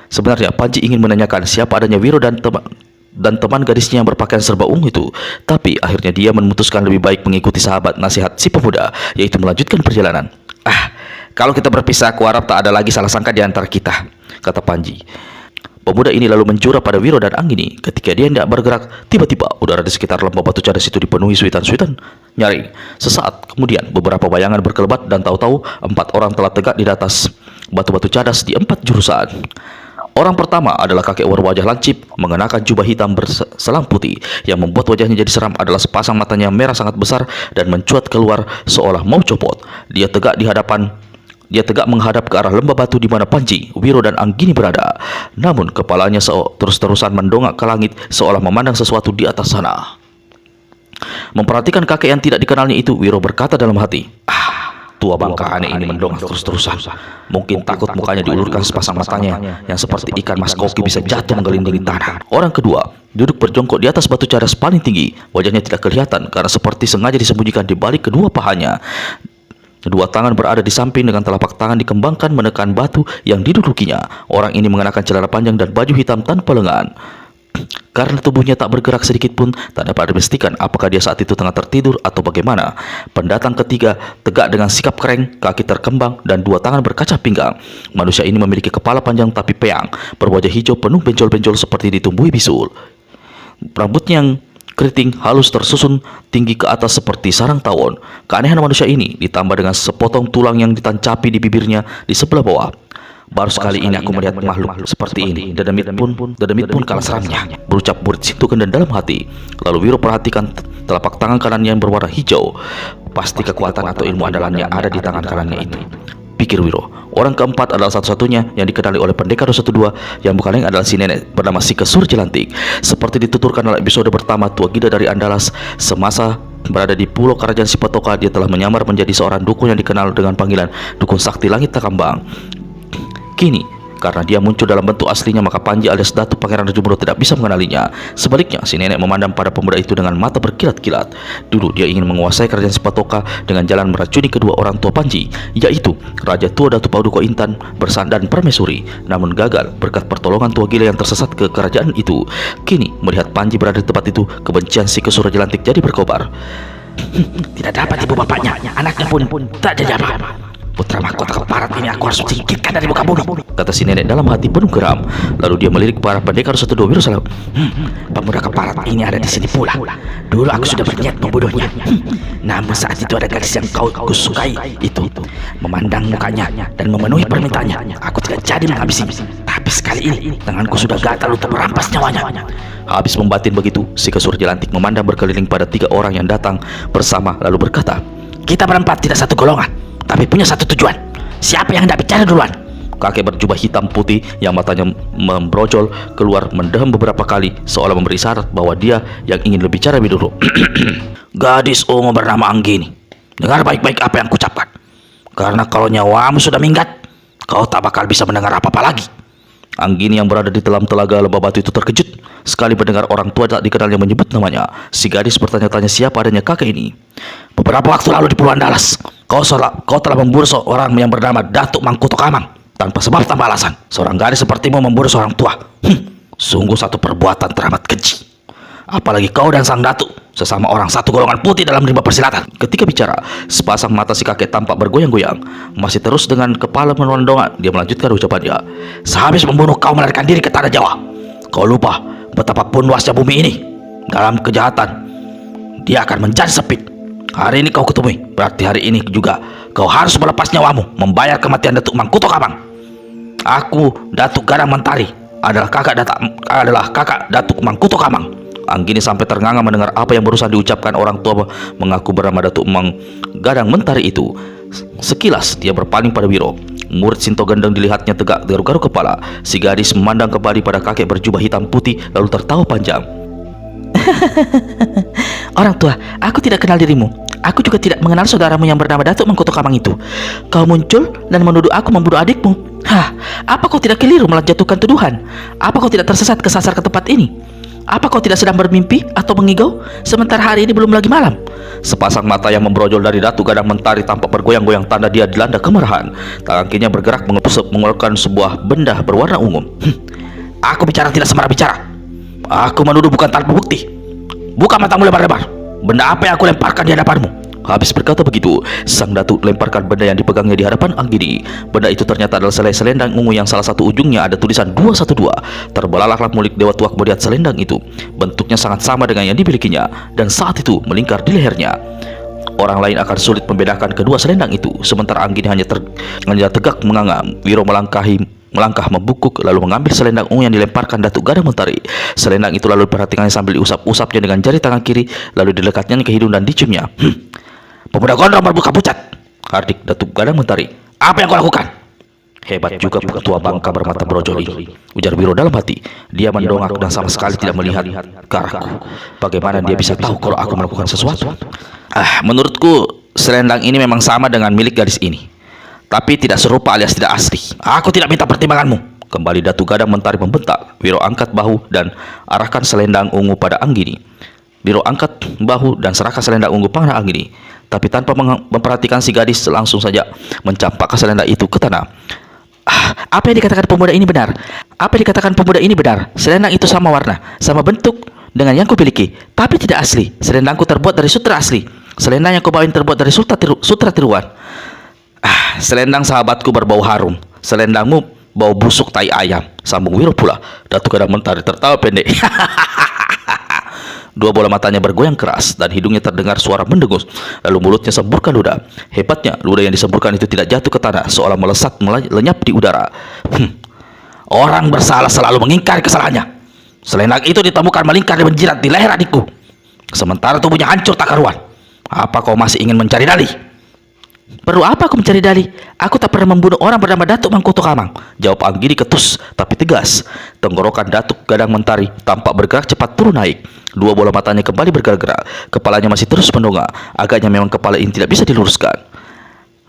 Sebenarnya Panji ingin menanyakan siapa adanya Wiro dan teman gadisnya yang berpakaian serba ungu itu. Tapi akhirnya dia memutuskan lebih baik mengikuti sahabat nasihat si pemuda, yaitu melanjutkan perjalanan. Kalau kita berpisah, aku harap tak ada lagi salah sangka di antara kita, kata Panji. Pemuda ini lalu mencurah pada Wiro dan Anggini. Ketika dia hendak bergerak, tiba-tiba udara di sekitar lembah batu cadas itu dipenuhi suitan-suitan nyaring. Sesaat kemudian beberapa bayangan berkelebat dan tahu-tahu 4 orang telah tegak di atas batu-batu cadas di 4 jurusan. Orang pertama adalah kakek berwajah lancip, mengenakan jubah hitam berselang putih. Yang membuat wajahnya jadi seram adalah sepasang matanya merah sangat besar dan mencuat keluar seolah mau copot. Dia tegak menghadap ke arah lembah batu di mana Panji, Wiro dan Anggini berada. Namun kepalanya terus-terusan mendongak ke langit seolah memandang sesuatu di atas sana. Memperhatikan kakek yang tidak dikenalnya itu, Wiro berkata dalam hati, tua bangka aneh ini mendongak terus-terusan. Mungkin takut mukanya diulurkan sepasang matanya yang seperti ikan mas koki bisa jatuh menggelinding tanah. Orang kedua duduk berjongkok di atas batu cadas paling tinggi. Wajahnya tidak kelihatan karena seperti sengaja disembunyikan di balik kedua pahanya. Kedua tangan berada di samping dengan telapak tangan dikembangkan menekan batu yang didudukinya. Orang ini mengenakan celana panjang dan baju hitam tanpa lengan. Karena tubuhnya tak bergerak sedikit pun, tak dapat dipastikan apakah dia saat itu tengah tertidur atau bagaimana. Pendatang ketiga tegak dengan sikap kering, kaki terkembang, dan dua tangan berkaca pinggang. Manusia ini memiliki kepala panjang tapi peyang, berwajah hijau penuh benjol-benjol seperti ditumbuhi bisul. Rambutnya yang keriting halus tersusun tinggi ke atas seperti sarang tawon. Keanehan manusia ini ditambah dengan sepotong tulang yang ditancapi di bibirnya di sebelah bawah. Baru sekali ini aku melihat makhluk seperti ini. Dedemit pun kalah seramnya, berucap Murid Sintogendang dalam hati. Lalu Wiro perhatikan telapak tangan kanannya yang berwarna hijau. Pasti kekuatan atau ilmu andalannya ada di tangan kanannya itu, pikir Wiro. Orang keempat adalah satu-satunya yang dikenali oleh Pendekar 212 yang bukan lain adalah si nenek bernama Si Kesur Jelantik. Seperti dituturkan dalam episode pertama Tua Gida dari Andalas, semasa berada di pulau kerajaan Sipatoka, dia telah menyamar menjadi seorang dukun yang dikenal dengan panggilan Dukun Sakti Langit Takambang. Kini, karena dia muncul dalam bentuk aslinya, maka Panji alias Datuk Pangeran Rejumuro tidak bisa mengenalinya. Sebaliknya, si nenek memandang pada pemuda itu dengan mata berkilat-kilat. Dulu dia ingin menguasai kerajaan Sipatoka dengan jalan meracuni kedua orang tua Panji, yaitu Raja Tua Datuk Pauduko Intan dan Permaisuri. Namun gagal berkat pertolongan Tua Gila yang tersesat ke kerajaan itu. Kini, melihat Panji berada di tempat itu, kebencian Si Kesur Jelantik jadi berkobar. Tidak dapat ibu bapaknya, anaknya pun tak jadi apa-apa. Putra mahkota keparat ini aku harus singkirkan dari muka bumi, kata si nenek dalam hati penuh geram. Lalu dia melirik para Pendekar 112 Wiro Salam. Pemuda keparat ini ada di sini pula. Dulu aku sudah berniat membunuhnya. Namun saat itu ada gadis yang kau sukai itu memandang mukanya dan memenuhi permintaannya. Aku tidak jadi menghabisinya. Tapi sekali ini tanganku sudah gatal untuk merampas nyawanya. Habis membatin begitu, Si Kesur Jelantik memandang berkeliling pada 3 orang yang datang bersama lalu berkata, kita berempat tidak satu golongan, tapi punya satu tujuan. Siapa yang hendak bicara duluan? Kakek berjubah hitam putih yang matanya membrojol keluar mendehem beberapa kali seolah memberi syarat bahwa dia yang ingin berbicara lebih dulu. Gadis ungu bernama Anggini, dengar baik-baik apa yang kucapkan. Karena kalau nyawamu sudah minggat, kau tak bakal bisa mendengar apa-apa lagi. Anggini yang berada di dalam telaga lembah batu itu terkejut sekali mendengar orang tua tak dikenal yang menyebut namanya. Si gadis bertanya-tanya siapa adanya kakek ini. Beberapa waktu lalu di Pulau Andalas, kau telah memburu seorang yang bernama Datuk Mangkuto Kamang tanpa sebab tanpa alasan. Seorang gadis sepertimu memburu seorang tua. Sungguh satu perbuatan teramat keji. Apalagi kau dan sang datuk sesama orang satu golongan putih dalam rimba persilatan. Ketika bicara, sepasang mata si kakek tampak bergoyang-goyang. Masih terus dengan kepala menondong, dia melanjutkan ucapannya. Sehabis membunuh kau melarikan diri ke tanah Jawa. Kau lupa betapapun luasnya bumi ini. Dalam kejahatan, dia akan menjadi sempit. Hari ini kau ketemui, berarti hari ini juga kau harus melepas nyawamu, membayar kematian Datuk Mangkuto Kamang. Aku, Datuk Gadang Mentari, adalah kakak Datuk Mangkuto Kamang. Anggini sampai ternganga mendengar apa yang barusan diucapkan orang tua mengaku bernama Datuk Gadang Mentari itu. Sekilas dia berpaling pada Wiro. Murid Sintogendang dilihatnya tegak garuk-garuk kepala. Si gadis memandang kembali pada kakek berjubah hitam putih lalu tertawa panjang. Orang tua, aku tidak kenal dirimu. Aku juga tidak mengenal saudaramu yang bernama Datuk Mangkuto Kamang itu. Kau muncul dan menuduh aku membunuh adikmu. Apa kau tidak keliru menjatuhkan tuduhan? Apa kau tidak tersesat kesasar ke tempat ini? Apa kau tidak sedang bermimpi atau mengigau sementara hari ini belum lagi malam? Sepasang mata yang membrojol dari Datuk Gadang Mentari tampak bergoyang-goyang tanda dia dilanda kemarahan. Tangan kirinya bergerak mengeluarkan sebuah benda berwarna ungu. Aku bicara tidak sembarang bicara. Aku menuduh bukan tanpa bukti. Buka matamu lebar-lebar. Benda apa yang aku lemparkan di hadapanmu? Habis berkata begitu, sang datuk lemparkan benda yang dipegangnya di hadapan Anggini. Benda itu ternyata adalah selendang ungu yang salah satu ujungnya ada tulisan 212. Terbelalaklah mulut Dewa Tua melihat selendang itu. Bentuknya sangat sama dengan yang dimilikinya dan saat itu melingkar di lehernya. Orang lain akan sulit membedakan kedua selendang itu. Sementara Anggini hanya tegak menganga. Wiro melangkah membungkuk lalu mengambil selendang ungu yang dilemparkan Datuk Gadang Mentari. Selendang itu lalu diperhatikannya sambil diusap-usapnya dengan jari tangan kiri lalu dilekatnya ke hidung dan diciumnya. Pemuda gondrong berbuka pucat, hardik Datuk Gadang Mentari. Apa yang kau lakukan? Hebat juga ketua bangka bermata brojol ini, ujar Wiro dalam hati. Dia mendongak dan sama sekali tidak melihat ke arahku. Bagaimana dia bisa tahu kalau aku melakukan sesuatu? Menurutku selendang ini memang sama dengan milik gadis ini, tapi tidak serupa alias tidak asli. Aku tidak minta pertimbanganmu. Kembali Datuk Gadang Mentari membentak. Wiro angkat bahu dan arahkan selendang ungu pada Anggini. Wiro angkat bahu dan serahkan selendang ungu pada Anggini. Tapi tanpa memperhatikan si gadis langsung saja mencampakkan selendang itu ke tanah. Apa yang dikatakan pemuda ini benar? Apa yang dikatakan pemuda ini benar? Selendang itu sama warna, sama bentuk dengan yang kumiliki, tapi tidak asli. Selendangku terbuat dari sutra asli. Selendang yang kau bawain terbuat dari sutra tiruan. Selendang sahabatku berbau harum. Selendangmu bau busuk tai ayam. Sambung Wiro pula. Datuk Gadang Mentari tertawa pendek. Dua bola matanya bergoyang keras dan hidungnya terdengar suara mendengus. Lalu mulutnya semburkan ludah. Hebatnya, ludah yang disemburkan itu tidak jatuh ke tanah, seolah melesat lenyap di udara. Orang bersalah selalu mengingkari kesalahannya. Selendang itu ditemukan melingkar dan menjirat di leher adikku, sementara tubuhnya hancur tak karuan. Apa kau masih ingin mencari dalih? Perlu apa aku mencari dalih? Aku tak pernah membunuh orang bernama Datuk Mangkuto Kamang, jawab Anggini ketus tapi tegas. Tenggorokan Datuk Gadang Mentari tampak bergerak cepat turun naik. Dua bola matanya kembali bergerak-gerak. Kepalanya masih terus mendongak. Agaknya memang kepala ini tidak bisa diluruskan.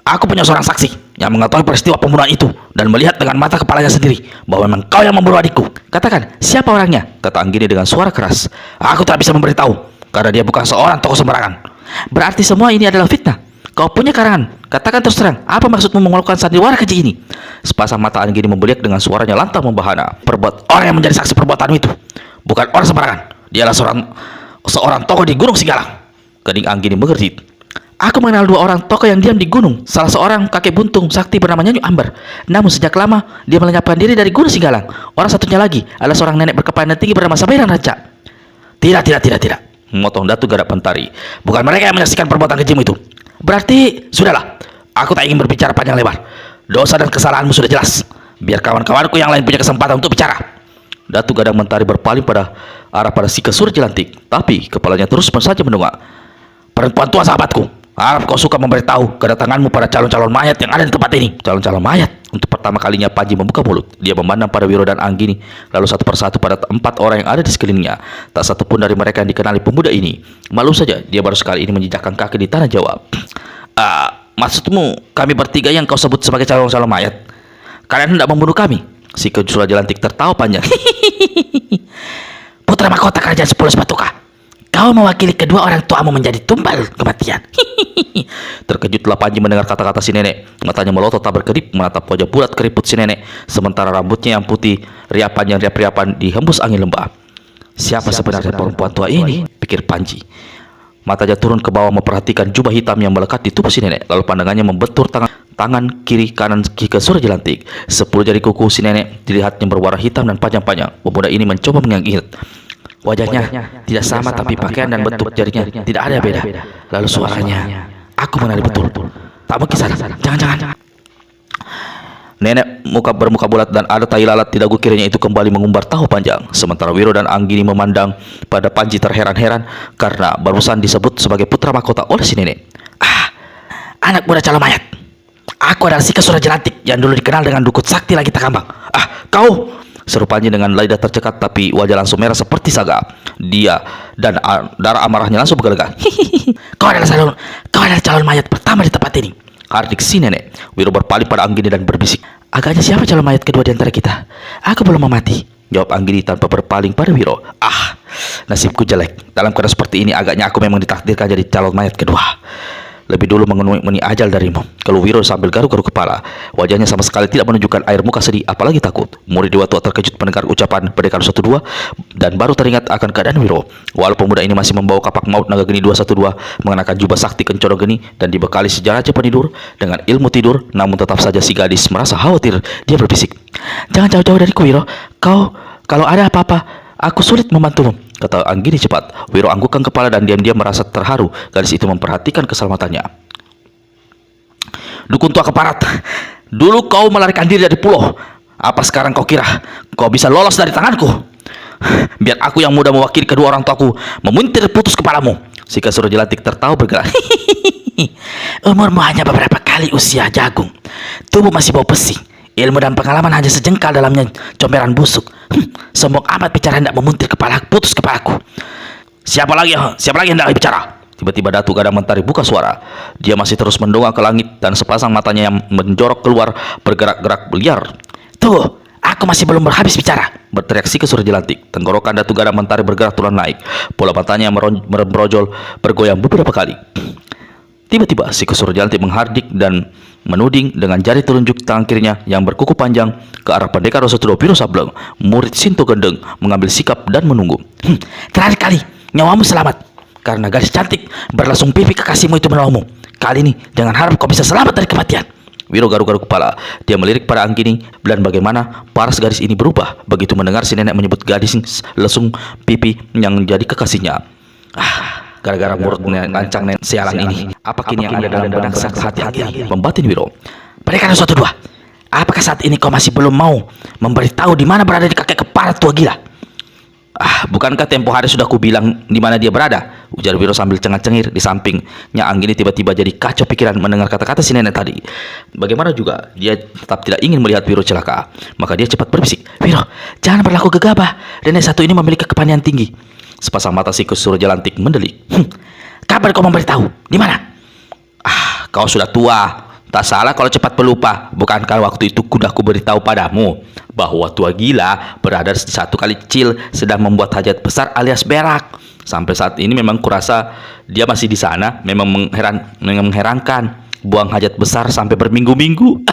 Aku punya seorang saksi yang mengetahui peristiwa pembunuhan itu dan melihat dengan mata kepalanya sendiri bahwa memang kau yang membunuh adikku. Katakan, siapa orangnya? Kata Anggini dengan suara keras. Aku tak bisa memberitahu karena dia bukan seorang tokoh sembarangan. Berarti semua ini adalah fitnah. Kau punya karangan. Katakan terus terang, apa maksudmu mengeluarkan sandiwara keji ini? Sepasang mata Anggini membeliak dengan suaranya lantang membahana. Perbuat orang yang menjadi saksi perbuatanmu itu bukan orang sembarangan. Dialah seorang tokoh di Gunung Singgalang. Kening Anggini mengerti. Aku mengenal dua orang tokoh yang diam di gunung. Salah seorang kakek buntung sakti bernama Nyanyu Amber. Namun sejak lama dia melenyapkan diri dari Gunung Singgalang. Orang satunya lagi adalah seorang nenek berkepala tinggi bernama Sabairan Raja. Tidak. Memotong Datuk Gadang Mentari. Bukan mereka yang menyaksikan perbuatan kejimu itu. Berarti sudahlah. Aku tak ingin berbicara panjang lebar. Dosa dan kesalahanmu sudah jelas. Biar kawan-kawanku yang lain punya kesempatan untuk bicara. Datuk Gadang Mentari berpaling pada si Kesur Jelantik, tapi kepalanya terus saja mendongak. Perempuan tua sahabatku, harap kau suka memberitahu kedatanganmu pada calon-calon mayat yang ada di tempat ini. Calon-calon mayat? Untuk pertama kalinya Panji membuka mulut. Dia memandang pada Wiro dan Anggini, lalu satu persatu pada empat orang yang ada di sekelilingnya. Tak satu pun dari mereka yang dikenali pemuda ini. Malu saja, dia baru sekali ini menjejakkan kaki di tanah Jawa. Maksudmu kami bertiga yang kau sebut sebagai calon-calon mayat? Kalian hendak membunuh kami? Si Kesur Jelantik tertawa panjang. Putra mahkota kerajaan 10 Batuka, kau mewakili kedua orang tuamu menjadi tumbal kematian. Terkejutlah Panji mendengar kata-kata si nenek. Matanya melotot tak berkedip menatap wajah bulat keriput si nenek, sementara rambutnya yang putih riapan dihembus angin lembah. Siapa sebenarnya perempuan tua ini? Pikir Panji. Matanya turun ke bawah memperhatikan jubah hitam yang melekat di tubuh si nenek. Lalu pandangannya membentur tangan kiri kanan Ki Kesur Jelantik. 10 jari kuku si nenek dilihatnya berwarna hitam dan panjang-panjang. Pemuda ini mencoba mengingat. Wajahnya tidak sama, tapi pakaian dan bentuk jarinya tidak ada beda. Lalu suaranya, aku mengenali betul. Tak mungkin salah. Jangan. Nenek bermuka bulat dan ada tai lalat di dagu kirinya itu kembali mengumbar tahu panjang. Sementara Wiro dan Anggini memandang pada Panji terheran-heran karena barusan disebut sebagai putra mahkota oleh si nenek. Anak muda calon mayat. Aku adalah si Kesur Jelantik yang dulu dikenal dengan dukut sakti lagi Takambang. Kau! Seru Panji dengan lidah tercekat, tapi wajah langsung merah seperti saga. Dia dan darah amarahnya langsung bergelega. Kau adalah calon mayat pertama di tempat ini. Hardik si nenek. Wiro berpaling pada Anggini dan berbisik. Agaknya siapa calon mayat kedua di antara kita? Aku belum mati, jawab Anggini tanpa berpaling pada Wiro. Nasibku jelek. Dalam keadaan seperti ini agaknya aku memang ditakdirkan jadi calon mayat kedua. Lebih dulu mengemuni ajal darimu. Kalau Wiro sambil garuk-garuk kepala. Wajahnya sama sekali tidak menunjukkan air muka sedih, apalagi takut. Murid Dewa Tua terkejut mendengar ucapan Pendekar 12 dan baru teringat akan keadaan Wiro. Walau pemuda ini masih membawa kapak maut Naga Geni 212, mengenakan jubah sakti Kencoro Geni dan dibekali sejarah penidur dengan ilmu tidur, namun tetap saja si gadis merasa khawatir. Dia berbisik, "Jangan jauh-jauh dariku, Wiro. Kalau ada apa-apa, aku sulit membantumu," kata Anggini cepat. Wiro anggukkan kepala dan diam-diam merasa terharu. Gadis itu memperhatikan keselamatannya. Dukun tua keparat, dulu kau melarikan diri dari pulau. Apa sekarang kau kira kau bisa lolos dari tanganku? Biar aku yang muda mewakili kedua orang tuaku memuntir putus kepalamu. Si Kesur Jelantik tertawa bergerak. Umurmu hanya beberapa kali usia jagung. Tubuh masih bau pesing. Ilmu dan pengalaman hanya sejengkal dalamnya comberan busuk. Sombong amat bicara hendak memuntir putus kepalaku. Siapa lagi hendak bicara? Tiba-tiba Datuk Gadang Mentari buka suara. Dia masih terus mendongak ke langit dan sepasang matanya yang menjorok keluar bergerak-gerak liar. Tuh, aku masih belum berhabis bicara, berteriak si Kesur Jelantik. Tenggorokan Datuk Gadang Mentari bergerak turun naik. Bola matanya merojol bergoyang beberapa kali. Tiba-tiba si Kesur Jelantik menghardik dan menuding dengan jari telunjuk tangan kirinya yang berkuku panjang ke arah Pendekar 212 Wiro Sableng. Murid Sinto Gendeng mengambil sikap dan menunggu. Terakhir kali, nyawamu selamat. Karena gadis cantik berlangsung pipi kekasihmu itu menolongmu. Kali ini, jangan harap kau bisa selamat dari kematian. Wiro garuk-garuk kepala. Dia melirik pada Anggini dan bagaimana paras gadis ini berubah begitu mendengar si nenek menyebut gadis lesung pipi yang jadi kekasihnya. Gara-gara murid lancang nenek sialan ini, apa kini yang ada dalam benak sakit hati Anggini? Membatin Wiro. Pendekar 212, apakah saat ini kau masih belum mau memberitahu di mana berada di kakek kepala tua gila? Bukankah tempo hari sudah kubilang di mana dia berada? Ujar Wiro sambil cengar-cengir. Di sampingnya Anggini tiba-tiba jadi kacau pikiran mendengar kata-kata si nenek tadi. Bagaimana juga dia tetap tidak ingin melihat Wiro celaka. Maka dia cepat berbisik, Wiro, jangan berlaku gegabah. Nenek satu ini memiliki kepanian tinggi. Sepasang mata si Kusuro Jelantik mendelik. Kapan kau memberitahu? Di mana? Kau sudah tua. Tak salah kalau cepat pelupa. Bukankah waktu itu kudah kuberitahu padamu bahwa tua gila berada di satu kali kecil sedang membuat hajat besar alias berak. Sampai saat ini memang kurasa dia masih di sana. Memang mengherankan. Buang hajat besar sampai berminggu-minggu.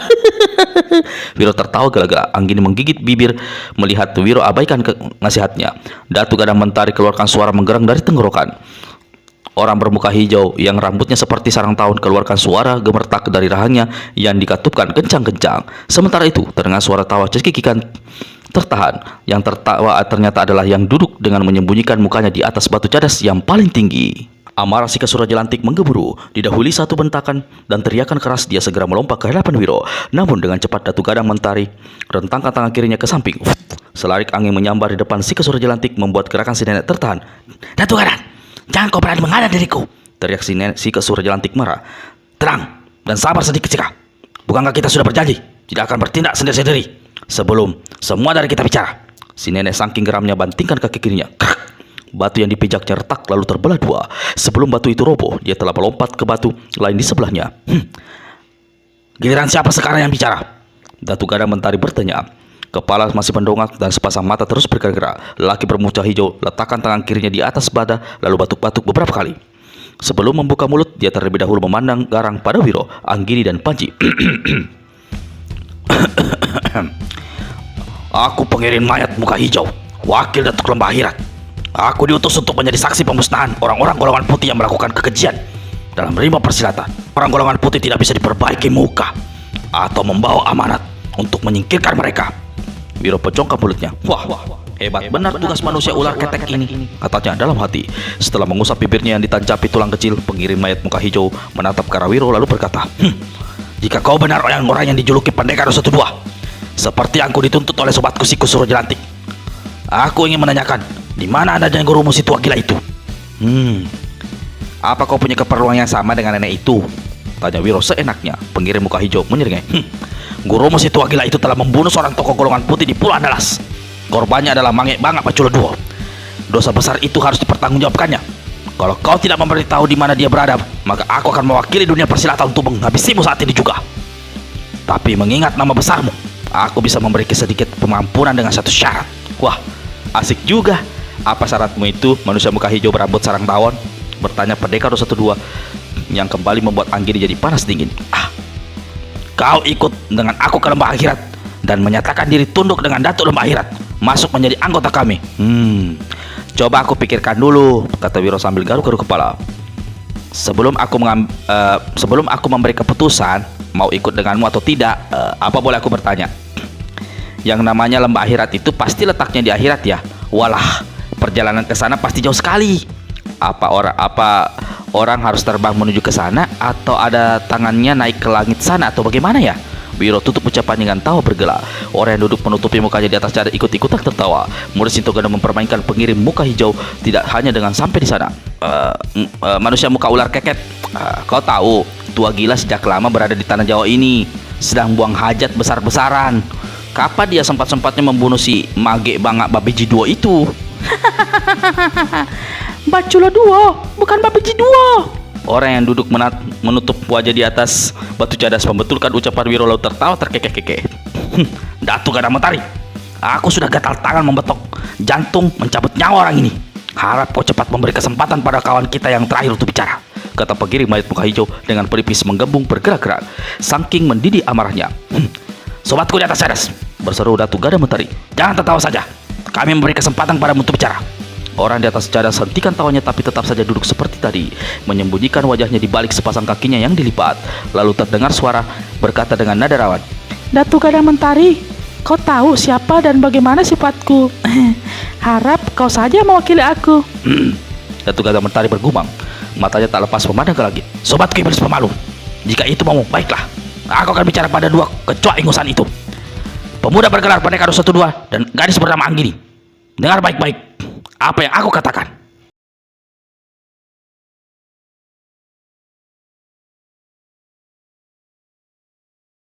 Wiro tertawa gala-gala. Anggini menggigit bibir melihat Wiro abaikan nasihatnya. Datu Gadang Mentari keluarkan suara menggerang dari tenggorokan. Orang bermuka hijau yang rambutnya seperti sarang tawon keluarkan suara gemertak dari rahangnya yang dikatupkan kencang-kencang. Sementara itu terdengar suara tawa cekikikan tertahan. Yang tertawa ternyata adalah yang duduk dengan menyembunyikan mukanya di atas batu cadas yang paling tinggi. Amarah si Kusuro Jelantik menggeburuh. Didahului satu bentakan dan teriakan keras, dia segera melompat ke hadapan Wiro. Namun dengan cepat Datu Gadang Mentari rentangkan tangan kirinya ke samping. Selarik angin menyambar di depan si Kusuro Jelantik membuat gerakan si nenek tertahan. Datu Gadang, jangan kau berani menghadang diriku, teriak si Kusuro Jelantik marah. Tenang dan sabar sedikit Cika. Bukankah kita sudah berjanji tidak akan bertindak sendiri-sendiri sebelum semua dari kita bicara? Si nenek saking geramnya bantingkan kaki kirinya. Batu yang dipijaknya retak lalu terbelah dua. Sebelum batu itu roboh, dia telah melompat ke batu lain di sebelahnya. Giliran siapa sekarang yang bicara? Datu Gadang Mentari bertanya. Kepala masih mendongak dan sepasang mata terus bergerak-gerak. Lelaki bermuka hijau letakkan tangan kirinya di atas badan lalu batuk-batuk beberapa kali. Sebelum membuka mulut, dia terlebih dahulu memandang garang pada Wiro, Anggini dan Panji. Aku pengirim mayat muka hijau, wakil Datuk Lembah Akhirat. Aku diutus untuk menjadi saksi pemusnahan orang-orang golongan putih yang melakukan kekejian dalam rimba persilatan. Orang golongan putih tidak bisa diperbaiki muka atau membawa amanat untuk menyingkirkan mereka. Wiro pecongkam mulutnya. Wah, hebat benar tugas manusia ular ketek ini, katanya dalam hati. Setelah mengusap bibirnya yang ditancapi tulang kecil, pengirim mayat muka hijau menatap ke arah Wiro lalu berkata, jika kau benar orang yang dijuluki Pendekar 212, seperti yang aku dituntut oleh sobatku si Kusuro Jelantik, aku ingin menanyakan, di mana ada dan gurumu si tua gila itu? Apa kau punya keperluan yang sama dengan nenek itu? Tanya Wiro seenaknya. Pengirim muka hijau menyeringai. Gurumu si tua gila itu telah membunuh seorang tokoh golongan putih di Pulau Andalas. Korbannya adalah Mange Bangak Paculeduo. Dosa besar itu harus dipertanggungjawabkannya. Kalau kau tidak memberitahu di mana dia berada, maka aku akan mewakili dunia persilatan untuk menghabisimu saat ini juga. Tapi mengingat nama besarmu, aku bisa memberi sedikit pengampunan dengan satu syarat. Wah, asik juga. Apa syaratmu itu, manusia muka hijau berambut sarang tawon? Bertanya Pendekar 212 yang kembali membuat Anggini jadi panas dingin. Kau ikut dengan aku ke Lembah Akhirat dan menyatakan diri tunduk dengan Datuk Lembah Akhirat, masuk menjadi anggota kami. Coba aku pikirkan dulu, kata Wiro sambil garuk-garuk kepala. Sebelum aku memberi keputusan mau ikut denganmu atau tidak, apa boleh aku bertanya? Yang namanya Lembah Akhirat itu pasti letaknya di akhirat ya? Walah, perjalanan ke sana pasti jauh sekali. Apa orang harus terbang menuju ke sana atau ada tangannya naik ke langit sana atau bagaimana ya? Wiro tutup ucapan dengan tawa bergelak. Orang yang duduk menutupi mukanya di atas cadar ikut-ikutan tertawa. Murid Sinto Gendeng mempermainkan pengirim muka hijau tidak hanya dengan sampai di sana. Manusia muka ular keket, kau tahu tua gila sejak lama berada di tanah Jawa ini, sedang buang hajat besar-besaran. Kapan dia sempat-sempatnya membunuh si Mage Bangak Babiji Duo itu? Baculeduo, bukan Babiji Duo. Orang yang duduk menutup wajah di atas batu cadas membetulkan ucapan Wiro lalu tertawa terkekeh-kekeh. Datu Gadang Mentari, aku sudah gatal tangan membetok jantung mencabut nyawa orang ini. Harap kau cepat memberi kesempatan pada kawan kita yang terakhir untuk bicara. kata pengiring mayat muka hijau dengan pelipis menggembung bergerak-gerak. Saking mendidih amarahnya. Sobatku di atas cadas, berseru Datuk Gada Mentari. Jangan tertawa saja. Kami memberi kesempatan padamu untuk bicara. Orang di atas cadas hentikan tawanya tapi tetap saja duduk seperti tadi, menyembunyikan wajahnya di balik sepasang kakinya yang dilipat. Lalu terdengar suara berkata dengan nada rawat. Datuk Gada Mentari, kau tahu siapa dan bagaimana sifatku. Harap kau saja mewakili aku. Datuk Gada Mentari bergumam, matanya tak lepas memandang ke langit. Sobatku iblis pemalu, jika itu maumu, baiklah. Aku akan bicara pada dua kecoa ingusan itu. Pemuda bergelar Pendekar 12 dan gadis bernama Anggini. Dengar baik-baik apa yang aku katakan.